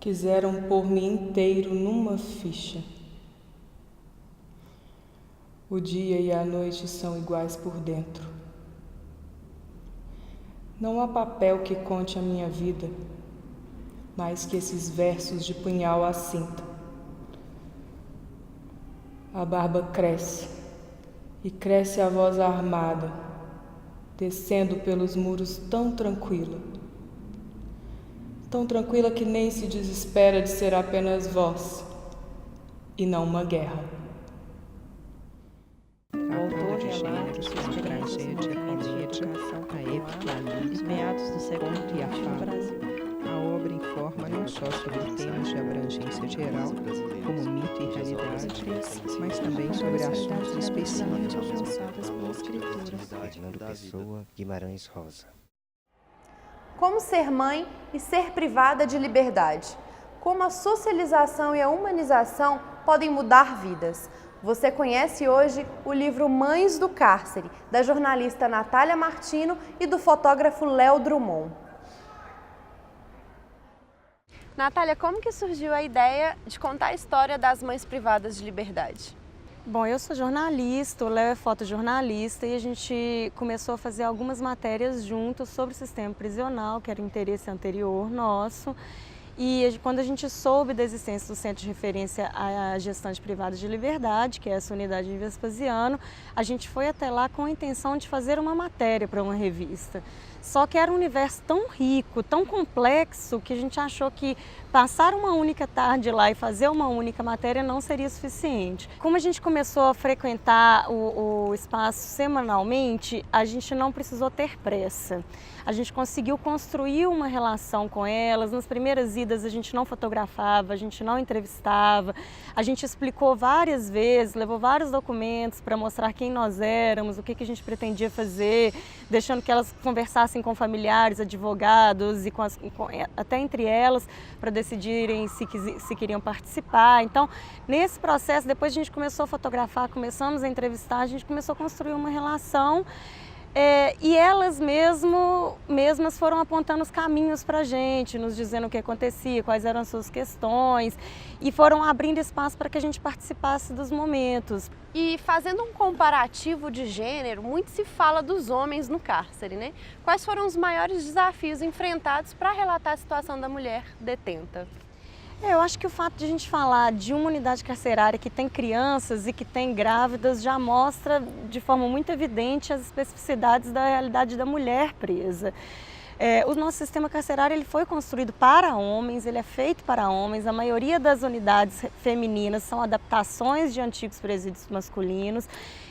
Quiseram pôr-me inteiro numa ficha. O dia e a noite são iguais por dentro. Não há papel que conte a minha vida, mais que esses versos de punhal à cinta. A barba cresce, e cresce a voz armada, descendo pelos muros tão tranquila que nem se desespera de ser apenas voz, e não uma guerra. O autor relata sua tragédia comédia, a época ali, meados do século XX no Brasil. A obra informa não só sobre temas de abrangência geral, como mito e realidade, mas também sobre assuntos específicos. Fernando Pessoa, Guimarães Rosa. Como ser mãe e ser privada de liberdade? Como a socialização e a humanização podem mudar vidas? Você conhece hoje o livro Mães do Cárcere, da jornalista Natália Martino e do fotógrafo Léo Drummond. Natália, como que surgiu a ideia de contar a história das mães privadas de liberdade? Bom, eu sou jornalista, o Léo é fotojornalista e a gente começou a fazer algumas matérias juntos sobre o sistema prisional, que era interesse anterior nosso. E quando a gente soube da existência do Centro de Referência à Gestante Privada de Liberdade, que é essa unidade de Vespasiano, a gente foi até lá com a intenção de fazer uma matéria para uma revista. Só que era um universo tão rico, tão complexo, que a gente achou que passar uma única tarde lá e fazer uma única matéria não seria suficiente. Como a gente começou a frequentar o espaço semanalmente, a gente não precisou ter pressa. A gente conseguiu construir uma relação com elas. Nas primeiras idas a gente não fotografava, a gente não entrevistava, a gente explicou várias vezes, levou vários documentos para mostrar quem nós éramos, o que a gente pretendia fazer, deixando que elas conversassem com familiares, advogados e até entre elas para decidirem se queriam participar. Então, nesse processo, depois a gente começou a fotografar, começamos a entrevistar, a gente começou a construir uma relação. E elas mesmas foram apontando os caminhos para a gente, nos dizendo o que acontecia, quais eram as suas questões, e foram abrindo espaço para que a gente participasse dos momentos. E fazendo um comparativo de gênero, muito se fala dos homens no cárcere, né? Quais foram os maiores desafios enfrentados para relatar a situação da mulher detenta? Eu acho que o fato de a gente falar de uma unidade carcerária que tem crianças e que tem grávidas já mostra de forma muito evidente as especificidades da realidade da mulher presa. O nosso sistema carcerário ele foi construído para homens, ele é feito para homens. A maioria das unidades femininas são adaptações de antigos presídios masculinos.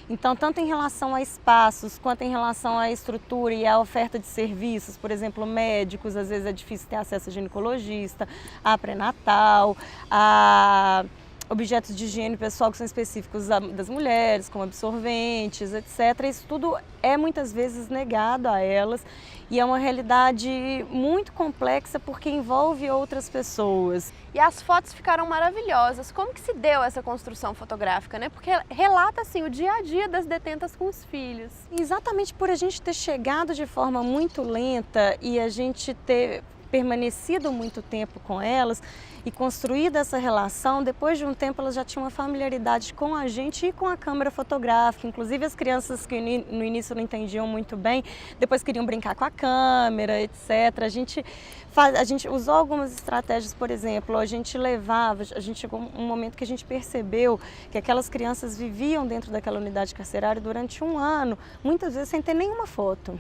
Então, tanto em relação a espaços, quanto em relação à estrutura e à oferta de serviços, por exemplo, médicos, às vezes é difícil ter acesso a ginecologista, a pré-natal, a objetos de higiene pessoal que são específicos das mulheres, como absorventes, etc. Isso tudo é muitas vezes negado a elas e é uma realidade muito complexa porque envolve outras pessoas. E as fotos ficaram maravilhosas. Como que se deu essa construção fotográfica, né? Porque relata assim o dia a dia das detentas com os filhos. Exatamente por a gente ter chegado de forma muito lenta e a gente ter permanecido muito tempo com elas e construído essa relação, depois de um tempo elas já tinham uma familiaridade com a gente e com a câmera fotográfica. Inclusive as crianças que no início não entendiam muito bem, depois queriam brincar com a câmera, etc. A gente usou algumas estratégias, por exemplo, chegou um momento que a gente percebeu que aquelas crianças viviam dentro daquela unidade carcerária durante um ano, muitas vezes sem ter nenhuma foto.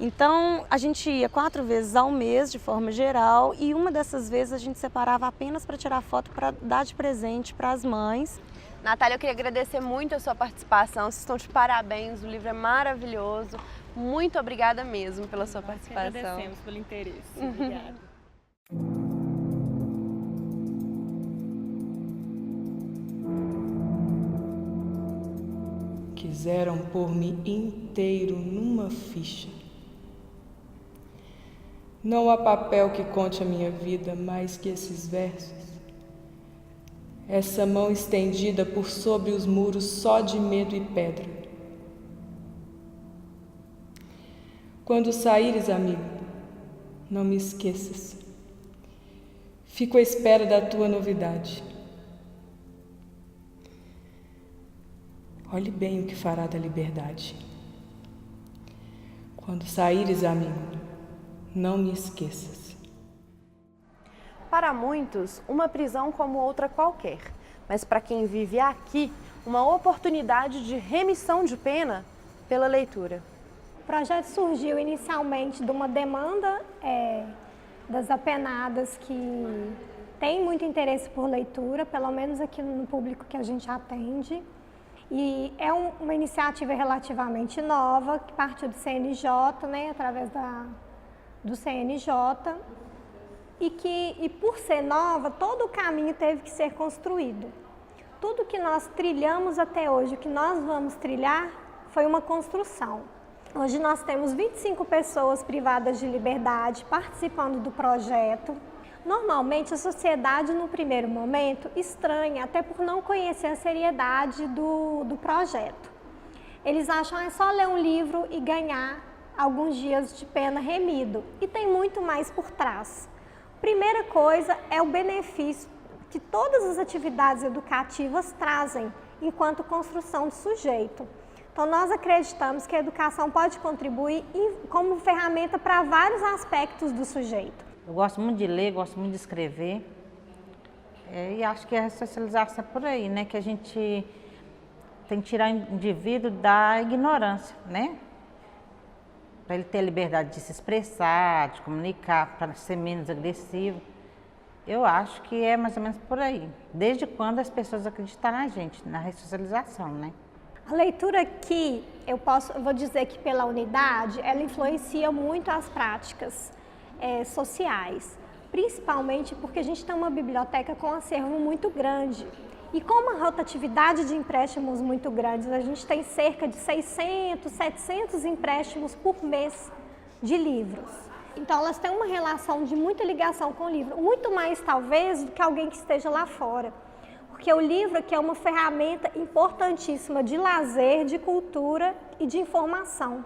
Então, a gente ia 4 vezes ao mês, de forma geral, e uma dessas vezes a gente separava apenas para tirar foto para dar de presente para as mães. Natália, eu queria agradecer muito a sua participação, vocês estão de parabéns, o livro é maravilhoso. Muito obrigada mesmo pela sua participação. Agradecemos pelo interesse. Obrigada. Quiseram pôr-me inteiro numa ficha. Não há papel que conte a minha vida mais que esses versos. Essa mão estendida por sobre os muros só de medo e pedra. Quando saíres, amigo, não me esqueças. Fico à espera da tua novidade. Olhe bem o que fará da liberdade. Quando saíres, amigo, não me esqueças. Para muitos, uma prisão como outra qualquer, mas para quem vive aqui, uma oportunidade de remissão de pena pela leitura. O projeto surgiu inicialmente de uma demanda das apenadas que têm muito interesse por leitura, pelo menos aqui no público que a gente atende. E é uma iniciativa relativamente nova, que partiu do CNJ, né, através do CNJ, e por ser nova, todo o caminho teve que ser construído. Tudo que nós trilhamos até hoje, o que nós vamos trilhar, foi uma construção. Hoje nós temos 25 pessoas privadas de liberdade participando do projeto. Normalmente a sociedade, no primeiro momento, estranha, até por não conhecer a seriedade do projeto. Eles acham que é só ler um livro e ganhar alguns dias de pena remido. E tem muito mais por trás. Primeira coisa é o benefício que todas as atividades educativas trazem enquanto construção de sujeito. Então, nós acreditamos que a educação pode contribuir como ferramenta para vários aspectos do sujeito. Eu gosto muito de ler, gosto muito de escrever, e acho que a ressocialização é por aí, né? Que a gente tem que tirar o indivíduo da ignorância, né? Para ele ter a liberdade de se expressar, de comunicar, para ser menos agressivo. Eu acho que é mais ou menos por aí, desde quando as pessoas acreditam na gente, na ressocialização, né? A leitura aqui, eu vou dizer que pela unidade, ela influencia muito as práticas sociais, principalmente porque a gente tem uma biblioteca com um acervo muito grande. E com uma rotatividade de empréstimos muito grandes, a gente tem cerca de 600, 700 empréstimos por mês de livros. Então elas têm uma relação de muita ligação com o livro, muito mais talvez do que alguém que esteja lá fora. Porque o livro aqui é uma ferramenta importantíssima de lazer, de cultura e de informação.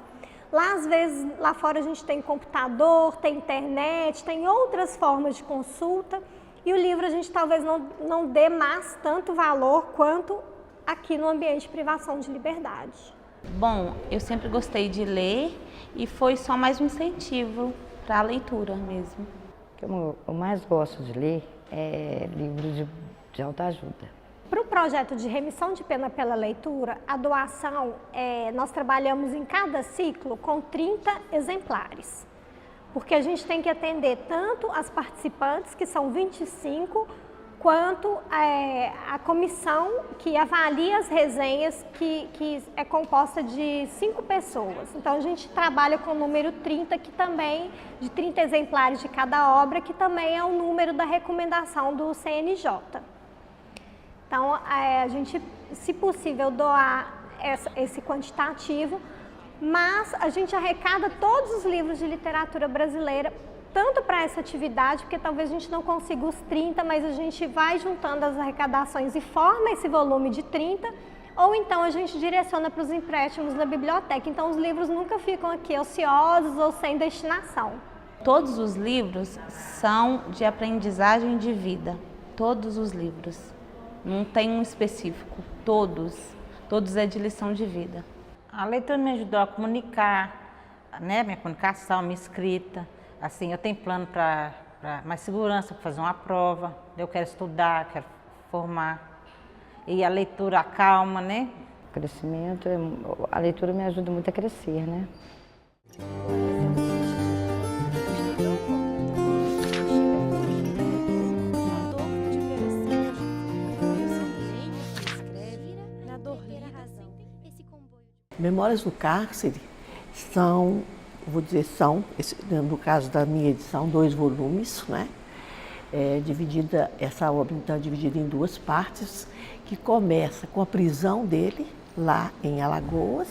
Lá, às vezes, lá fora a gente tem computador, tem internet, tem outras formas de consulta e o livro a gente talvez não dê mais tanto valor quanto aqui no ambiente de privação de liberdade. Bom, eu sempre gostei de ler e foi só mais um incentivo para a leitura mesmo. O que eu mais gosto de ler é livros de autoajuda. Para o projeto de remissão de pena pela leitura, a doação, nós trabalhamos em cada ciclo com 30 exemplares, porque a gente tem que atender tanto as participantes, que são 25, quanto a comissão que avalia as resenhas, que é composta de 5 pessoas. Então a gente trabalha com o número 30, que também, de 30 exemplares de cada obra, que também é o número da recomendação do CNJ. Então, a gente, se possível, doar esse quantitativo, mas a gente arrecada todos os livros de literatura brasileira, tanto para essa atividade, porque talvez a gente não consiga os 30, mas a gente vai juntando as arrecadações e forma esse volume de 30, ou então a gente direciona para os empréstimos da biblioteca. Então, os livros nunca ficam aqui ociosos ou sem destinação. Todos os livros são de aprendizagem de vida, todos os livros. Não tem um específico, todos é de lição de vida. A leitura me ajudou a comunicar, né, minha comunicação, minha escrita. Assim, eu tenho plano para mais segurança, para fazer uma prova, eu quero estudar, quero formar. E a leitura acalma, né? O crescimento, a leitura me ajuda muito a crescer, né? Memórias do Cárcere são, no caso da minha edição, 2 volumes, né? Essa obra então é dividida em 2 partes, que começa com a prisão dele, lá em Alagoas,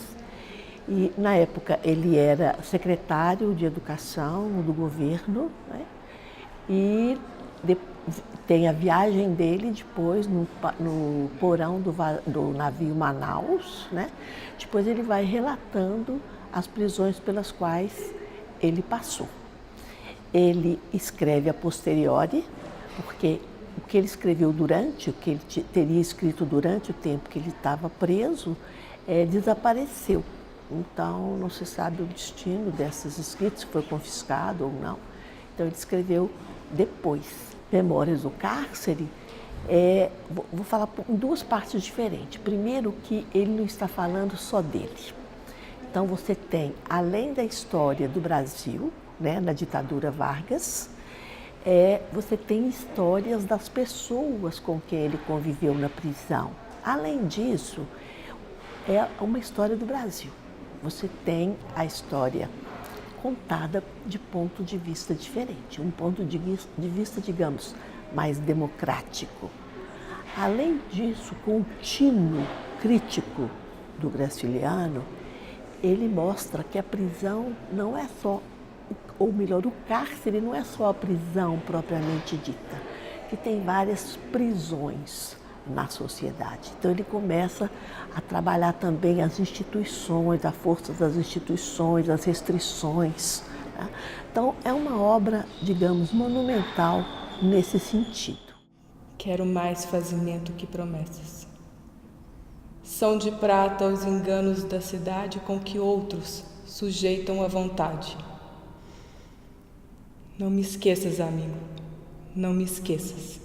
e na época ele era secretário de Educação do governo, né? E tem a viagem dele depois no porão do navio Manaus, né? Depois ele vai relatando as prisões pelas quais ele passou. Ele escreve a posteriori porque o que ele escreveu durante, o que ele teria escrito durante o tempo que ele estava preso, desapareceu. Então, não se sabe o destino desses escritos, se foi confiscado ou não. Então, ele escreveu depois. Memórias do Cárcere, vou falar em duas partes diferentes. Primeiro, que ele não está falando só dele. Então, você tem, além da história do Brasil, né, na ditadura Vargas, você tem histórias das pessoas com quem ele conviveu na prisão. Além disso, é uma história do Brasil. Você tem a história contada de ponto de vista diferente, um ponto de vista, digamos, mais democrático. Além disso, com o tino crítico do Graciliano, ele mostra que a prisão não é só, ou melhor, o cárcere não é só a prisão propriamente dita, que tem várias prisões na sociedade. Então ele começa a trabalhar também as instituições, a força das instituições, as restrições. Tá? Então é uma obra, digamos, monumental nesse sentido. Quero mais fazimento que promessas. São de prata os enganos da cidade com que outros sujeitam a vontade. Não me esqueças, amigo, não me esqueças.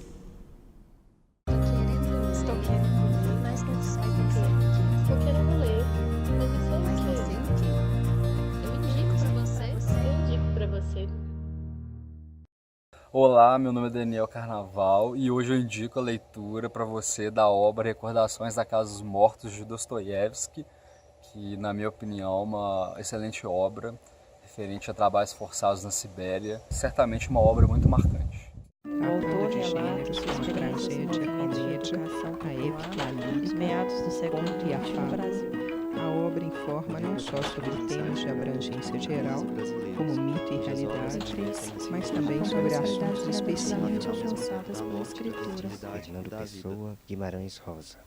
Estou querendo, mas não sei o que. Estou querendo ler, mas não sei o que. Eu indico pra você. Olá, meu nome é Daniel Carnaval e hoje eu indico a leitura para você da obra Recordações da Casa dos Mortos de Dostoiévski, que, na minha opinião, é uma excelente obra referente a trabalhos forçados na Sibéria, certamente uma obra muito marcante. A autor de gênero como tragédia, comédia, a épica, a lírica, meados do século e a fábula. A obra informa não só sobre temas de abrangência geral, como mito e realidade, mas também sobre assuntos específicos. Fernando Pessoa, Guimarães Rosa.